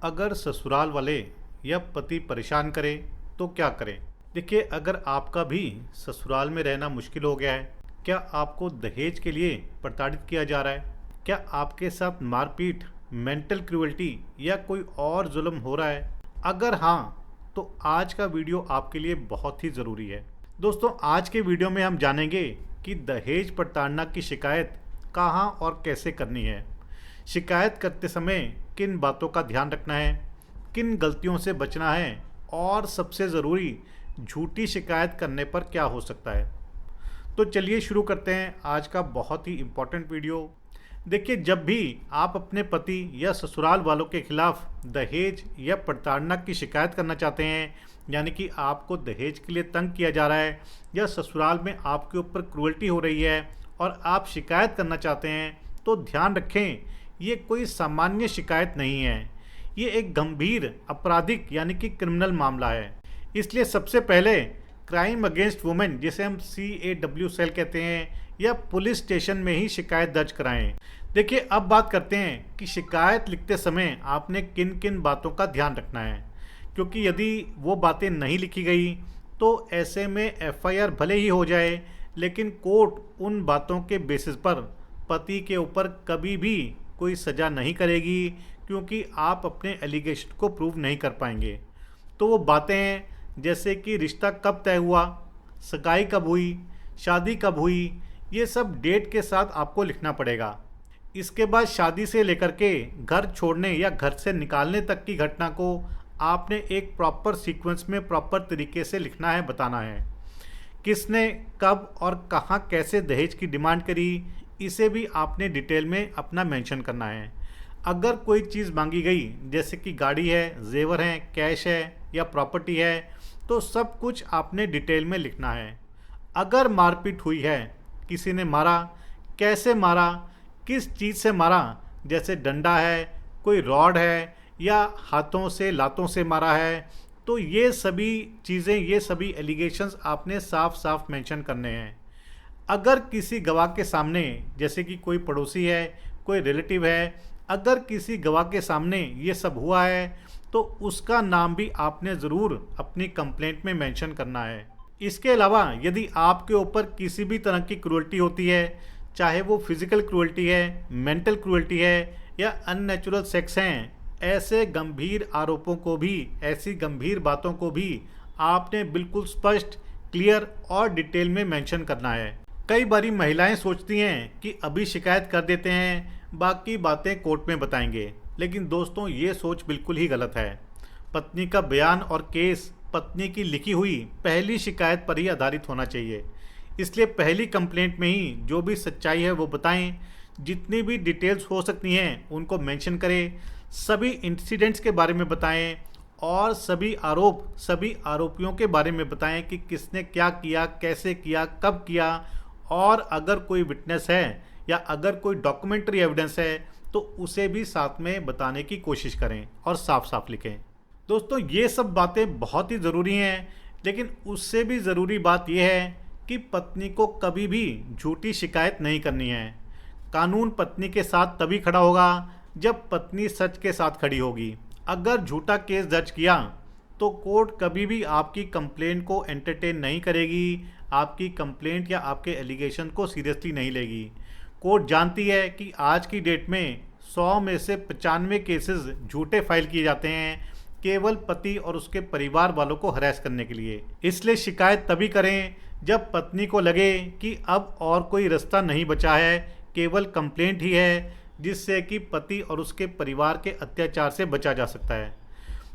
अगर ससुराल वाले या पति परेशान करे तो क्या करें। देखिए, अगर आपका भी ससुराल में रहना मुश्किल हो गया है, क्या आपको दहेज के लिए प्रताड़ित किया जा रहा है, क्या आपके साथ मारपीट, मेंटल क्रूएल्टी या कोई और जुल्म हो रहा है, अगर हाँ तो आज का वीडियो आपके लिए बहुत ही ज़रूरी है। दोस्तों, आज के वीडियो में हम जानेंगे कि दहेज प्रताड़ना की शिकायत कहाँ और कैसे करनी है, शिकायत करते समय किन बातों का ध्यान रखना है, किन गलतियों से बचना है और सबसे ज़रूरी झूठी शिकायत करने पर क्या हो सकता है। तो चलिए शुरू करते हैं आज का बहुत ही इम्पोर्टेंट वीडियो। देखिए, जब भी आप अपने पति या ससुराल वालों के खिलाफ दहेज या प्रताड़ना की शिकायत करना चाहते हैं, यानी कि आपको दहेज के लिए तंग किया जा रहा है या ससुराल में आपके ऊपर क्रूअल्टी हो रही है और आप शिकायत करना चाहते हैं, तो ध्यान रखें, ये कोई सामान्य शिकायत नहीं है, ये एक गंभीर आपराधिक यानी कि क्रिमिनल मामला है। इसलिए सबसे पहले क्राइम अगेंस्ट वुमेन, जिसे हम CAW सेल कहते हैं, या पुलिस स्टेशन में ही शिकायत दर्ज कराएं। देखिए, अब बात करते हैं कि शिकायत लिखते समय आपने किन किन बातों का ध्यान रखना है, क्योंकि यदि वो बातें नहीं लिखी गई तो ऐसे में FIR भले ही हो जाए, लेकिन कोर्ट उन बातों के बेसिस पर पति के ऊपर कभी भी कोई सज़ा नहीं करेगी, क्योंकि आप अपने एलिगेशन को प्रूव नहीं कर पाएंगे। तो वो बातें हैं जैसे कि रिश्ता कब तय हुआ, सगाई कब हुई, शादी कब हुई, ये सब डेट के साथ आपको लिखना पड़ेगा। इसके बाद शादी से लेकर के घर छोड़ने या घर से निकालने तक की घटना को आपने एक प्रॉपर सीक्वेंस में प्रॉपर तरीके से लिखना है, बताना है। किसने कब और कहाँ कैसे दहेज की डिमांड करी, इसे भी आपने डिटेल में अपना मेंशन करना है। अगर कोई चीज़ मांगी गई जैसे कि गाड़ी है, जेवर हैं, कैश है या प्रॉपर्टी है, तो सब कुछ आपने डिटेल में लिखना है। अगर मारपीट हुई है, किसी ने मारा, कैसे मारा, किस चीज़ से मारा, जैसे डंडा है, कोई रॉड है या हाथों से लातों से मारा है, तो ये सभी चीज़ें, ये सभी एलिगेशंस आपने साफ साफ मेंशन करने हैं। अगर किसी गवाह के सामने, जैसे कि कोई पड़ोसी है, कोई रिलेटिव है, अगर किसी गवाह के सामने ये सब हुआ है तो उसका नाम भी आपने ज़रूर अपनी कंप्लेंट में मेंशन करना है। इसके अलावा यदि आपके ऊपर किसी भी तरह की क्रूअल्टी होती है, चाहे वो फिज़िकल क्रूअल्टी है, मेंटल क्रूअल्टी है या अननेचुरल सेक्स हैं, ऐसे गंभीर आरोपों को भी, ऐसी गंभीर बातों को भी आपने बिल्कुल स्पष्ट, क्लियर और डिटेल में मेंशन करना है। कई बारी महिलाएं सोचती हैं कि अभी शिकायत कर देते हैं, बाकी बातें कोर्ट में बताएंगे, लेकिन दोस्तों, ये सोच बिल्कुल ही गलत है। पत्नी का बयान और केस पत्नी की लिखी हुई पहली शिकायत पर ही आधारित होना चाहिए। इसलिए पहली कंप्लेंट में ही जो भी सच्चाई है वो बताएं, जितनी भी डिटेल्स हो सकती हैं उनको मेंशन करें, सभी इंसिडेंट्स के बारे में बताएं और सभी आरोपियों के बारे में बताएं कि किसने क्या किया, कैसे किया, कब किया, और अगर कोई विटनेस है या अगर कोई डॉक्यूमेंट्री एविडेंस है तो उसे भी साथ में बताने की कोशिश करें और साफ साफ लिखें। दोस्तों, ये सब बातें बहुत ही ज़रूरी हैं, लेकिन उससे भी ज़रूरी बात यह है कि पत्नी को कभी भी झूठी शिकायत नहीं करनी है। कानून पत्नी के साथ तभी खड़ा होगा जब पत्नी सच के साथ खड़ी होगी। अगर झूठा केस दर्ज किया तो कोर्ट कभी भी आपकी कंप्लेंट को एंटरटेन नहीं करेगी, आपकी कंप्लेंट या आपके एलिगेशन को सीरियसली नहीं लेगी। कोर्ट जानती है कि आज की डेट में 100 में से 95 केसेस झूठे फाइल किए जाते हैं, केवल पति और उसके परिवार वालों को हरास करने के लिए। इसलिए शिकायत तभी करें जब पत्नी को लगे कि अब और कोई रास्ता नहीं बचा है, केवल कंप्लेंट ही है, जिससे कि पति और उसके परिवार के अत्याचार से बचा जा सकता है।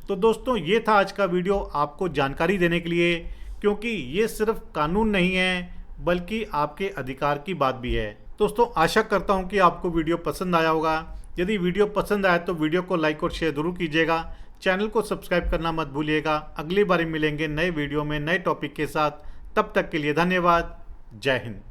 तो दोस्तों, ये था आज का वीडियो आपको जानकारी देने के लिए, क्योंकि ये सिर्फ कानून नहीं है बल्कि आपके अधिकार की बात भी है। दोस्तों, आशा करता हूँ कि आपको वीडियो पसंद आया होगा। यदि वीडियो पसंद आया तो वीडियो को लाइक और शेयर ज़रूर कीजिएगा। चैनल को सब्सक्राइब करना मत भूलिएगा। अगली बार मिलेंगे नए वीडियो में नए टॉपिक के साथ। तब तक के लिए धन्यवाद। जय हिंद।